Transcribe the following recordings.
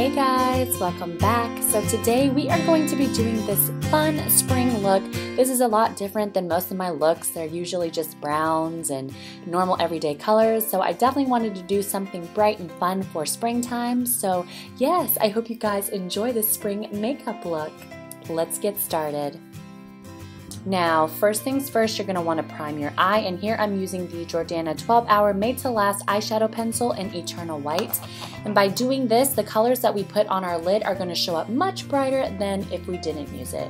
Hey guys, welcome back. So today we are going to be doing this fun spring look. This is a lot different than most of my looks. They're usually just browns and normal everyday colors. So I definitely wanted to do something bright and fun for springtime. So yes, I hope you guys enjoy this spring makeup look. Let's get started. Now, first things first, you're going to want to prime your eye, and here I'm using the Jordana 12-Hour Made to Last eyeshadow pencil in Eternal White. And by doing this, the colors that we put on our lid are going to show up much brighter than if we didn't use it.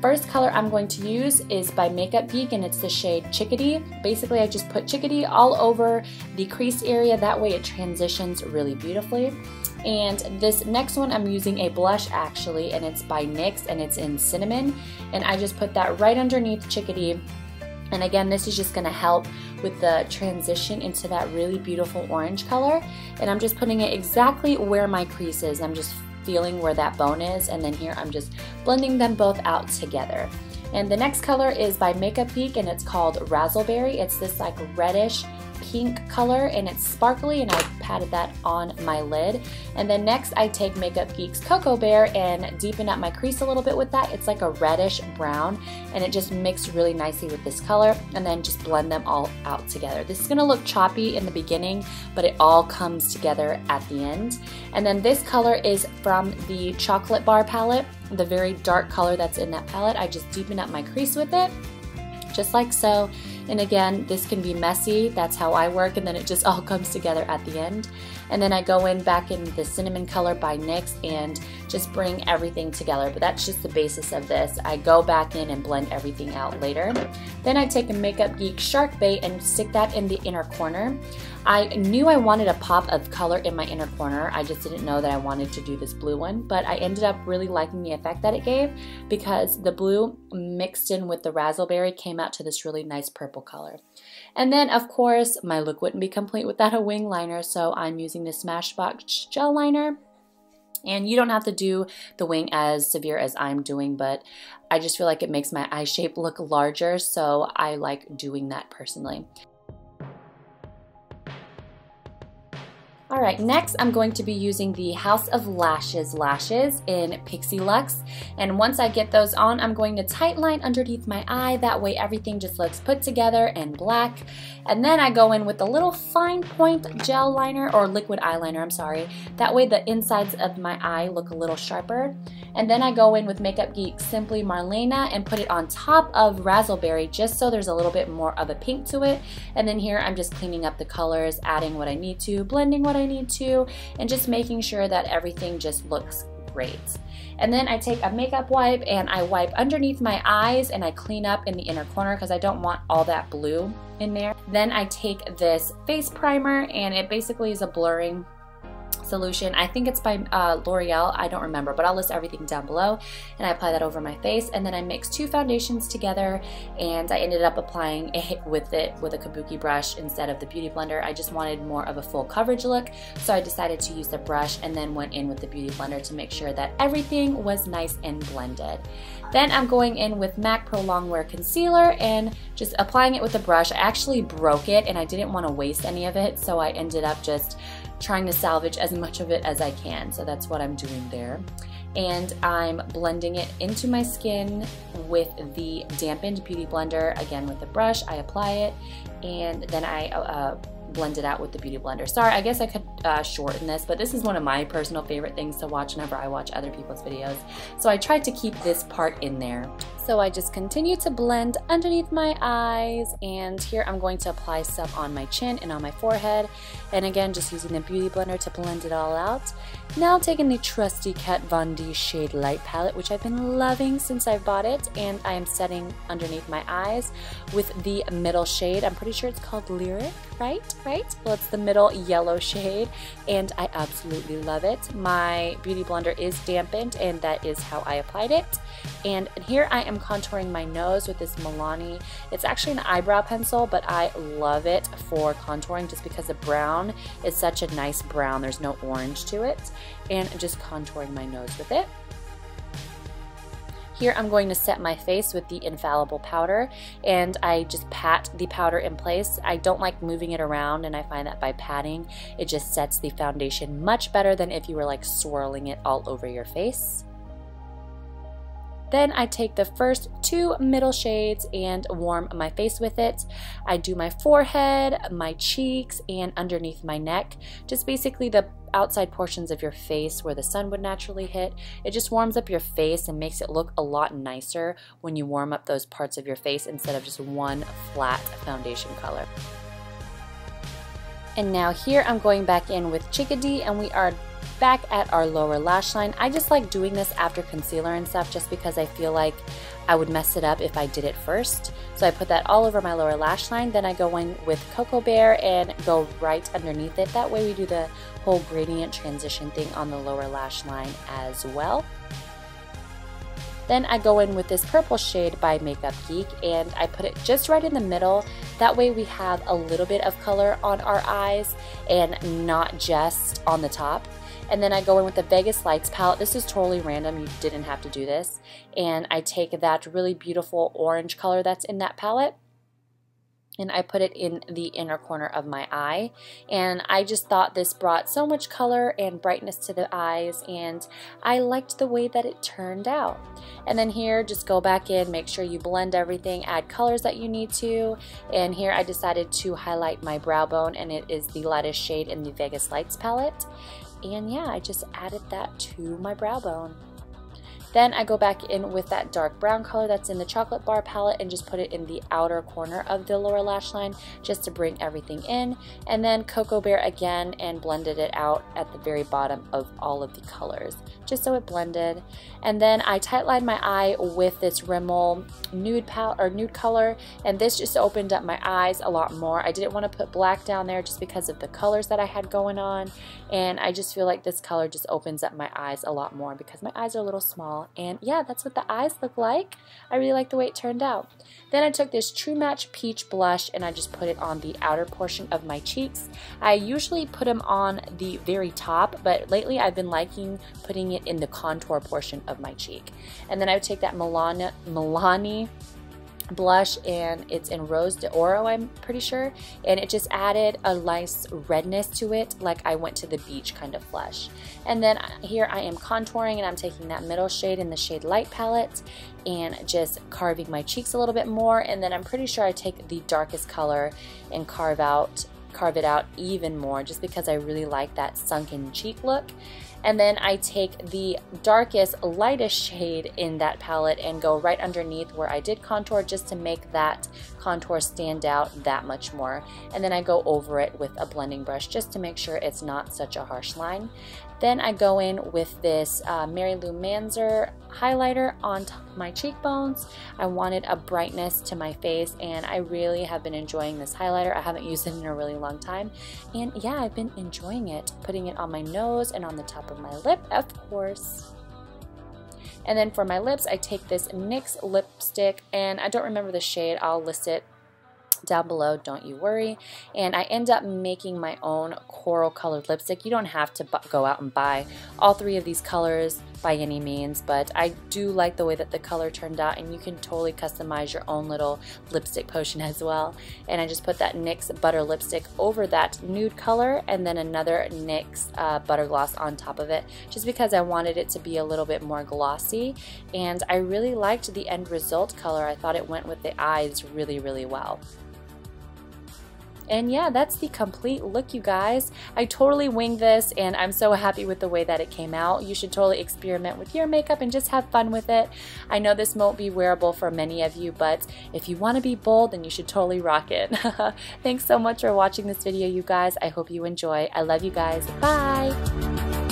First color I'm going to use is by Geek, and it's the shade Chickadee. Basically, I just put Chickadee all over the crease area, that way it transitions really beautifully. And this next one, I'm using a blush actually, and it's by NYX, and it's in Cinnamon. And I just put that right underneath Chickadee. And again, this is just gonna help with the transition into that really beautiful orange color. And I'm just putting it exactly where my crease is. I'm just feeling where that bone is, and then here I'm just blending them both out together. And the next color is by Geek, and it's called Razzleberry. It's this like reddish pink color, and it's sparkly, and I patted that on my lid. And then next I take Geek's Cocoa Bear and deepen up my crease a little bit with that. It's like a reddish brown, and it just mixed really nicely with this color, and then just blend them all out together. This is gonna look choppy in the beginning, but it all comes together at the end. And then this color is from the Chocolate Bar palette, the very dark color that's in that palette. I just deepen up my crease with it, just like so. And again, this can be messy, that's how I work, and then it just all comes together at the end. And then I go in back in the Cinnamon color by NYX and just bring everything together, but that's just the basis of this. I go back in and blend everything out later. Then I take a Geek Shark Bait and stick that in the inner corner. I knew I wanted a pop of color in my inner corner, I just didn't know that I wanted to do this blue one, but I ended up really liking the effect that it gave because the blue mixed in with the razzleberry came out to this really nice purple color. And then of course my look wouldn't be complete without a wing liner, so I'm using the Smashbox gel liner. And you don't have to do the wing as severe as I'm doing, but I just feel like it makes my eye shape look larger, so I like doing that personally. Alright, next I'm going to be using the House of Lashes lashes in Pixie Luxe, and once I get those on, I'm going to tight line underneath my eye, that way everything just looks put together and black. And then I go in with a little fine point gel liner, or liquid eyeliner, I'm sorry, that way the insides of my eye look a little sharper. And then I go in with Geek Simply Marlena and put it on top of Razzleberry just so there's a little bit more of a pink to it. And then here I'm just cleaning up the colors, adding what I need to, blending what I need to, and just making sure that everything just looks great. And then I take a makeup wipe and I wipe underneath my eyes and I clean up in the inner corner because I don't want all that blue in there. Then I take this face primer, and it basically is a blurring solution. I think it's by L'Oreal, I don't remember, but I'll list everything down below. And I apply that over my face, and then I mix two foundations together, and I ended up applying it with a kabuki brush instead of the beauty blender. I just wanted more of a full coverage look, so I decided to use the brush and then went in with the beauty blender to make sure that everything was nice and blended. Then I'm going in with MAC Pro Longwear Concealer and just applying it with a brush. I actually broke it and I didn't want to waste any of it, so I ended up just trying to salvage as much of it as I can. So that's what I'm doing there. And I'm blending it into my skin with the dampened beauty blender. Again, with the brush, I apply it, and then I blend it out with the beauty blender. Sorry, I guess I could shorten this, but this is one of my personal favorite things to watch whenever I watch other people's videos. So I tried to keep this part in there. So I just continue to blend underneath my eyes, and here I'm going to apply some on my chin and on my forehead, and again just using the beauty blender to blend it all out. Now taking the trusty Kat Von D Shade Light palette, which I've been loving since I bought it, and I am setting underneath my eyes with the middle shade. I'm pretty sure it's called Lyric, right? Well, it's the middle yellow shade, and I absolutely love it. My beauty blender is dampened, and that is how I applied it. And here I am contouring my nose with this Milani. It's actually an eyebrow pencil, but I love it for contouring just because the brown is such a nice brown. There's no orange to it. And I'm just contouring my nose with it. Here I'm going to set my face with the Infallible powder, and I just pat the powder in place. I don't like moving it around, and I find that by patting it just sets the foundation much better than if you were like swirling it all over your face. Then I take the first 2 middle shades and warm my face with it. I do my forehead, my cheeks, and underneath my neck. Just basically the outside portions of your face where the sun would naturally hit. It just warms up your face and makes it look a lot nicer when you warm up those parts of your face instead of just one flat foundation color. And now here I'm going back in with Chickadee, and we are back at our lower lash line. I just like doing this after concealer and stuff just because I feel like I would mess it up if I did it first. So I put that all over my lower lash line. Then I go in with Cocoa Bear and go right underneath it. That way we do the whole gradient transition thing on the lower lash line as well. Then I go in with this purple shade by Makeup Geek, and I put it just right in the middle. That way we have a little bit of color on our eyes and not just on the top. And then I go in with the Vegas Lights palette. This is totally random, you didn't have to do this. And I take that really beautiful orange color that's in that palette, and I put it in the inner corner of my eye. And I just thought this brought so much color and brightness to the eyes, and I liked the way that it turned out. And then here, just go back in, make sure you blend everything, add colors that you need to. And here I decided to highlight my brow bone, and it is the lightest shade in the Vegas Lights palette. And yeah, I just added that to my brow bone. Then I go back in with that dark brown color that's in the Chocolate Bar palette and just put it in the outer corner of the lower lash line just to bring everything in. And then Cocoa Bear again and blended it out at the very bottom of all of the colors, just so it blended. And then I tightlined my eye with this Rimmel nude color, and this just opened up my eyes a lot more. I didn't want to put black down there just because of the colors that I had going on, and I just feel like this color just opens up my eyes a lot more because my eyes are a little small. And yeah, that's what the eyes look like. I really like the way it turned out. Then I took this True Match Peach blush and I just put it on the outer portion of my cheeks. I usually put them on the very top, but lately I've been liking putting it in the contour portion of my cheek. And then I would take that Milani blush, and it's in Rose de Oro, I'm pretty sure, and it just added a nice redness to it, like I went to the beach kind of flush. And then here I am contouring, and I'm taking that middle shade in the shade Light palette and just carving my cheeks a little bit more. And then I'm pretty sure I take the darkest color and carve it out even more, just because I really like that sunken cheek look. And then I take the darkest, lightest shade in that palette and go right underneath where I did contour, just to make that contour stand out that much more. And then I go over it with a blending brush just to make sure it's not such a harsh line. Then I go in with this Mary Lou Manzer highlighter on top of my cheekbones. I wanted a brightness to my face, and I really have been enjoying this highlighter. I haven't used it in a really long time, and yeah, I've been enjoying it. Putting it on my nose and on the top of my lip, of course. And then for my lips, I take this NYX lipstick, and I don't remember the shade. I'll list it down below, don't you worry. And I end up making my own coral colored lipstick. You don't have to go out and buy all 3 of these colors by any means, but I do like the way that the color turned out, and you can totally customize your own little lipstick potion as well. And I just put that NYX butter lipstick over that nude color, and then another NYX butter gloss on top of it, just because I wanted it to be a little bit more glossy. And I really liked the end result color. I thought it went with the eyes really, really well. And yeah, that's the complete look, you guys. I totally winged this, and I'm so happy with the way that it came out. You should totally experiment with your makeup and just have fun with it. I know this won't be wearable for many of you, but if you want to be bold, then you should totally rock it. Thanks so much for watching this video, you guys. I hope you enjoy. I love you guys. Bye!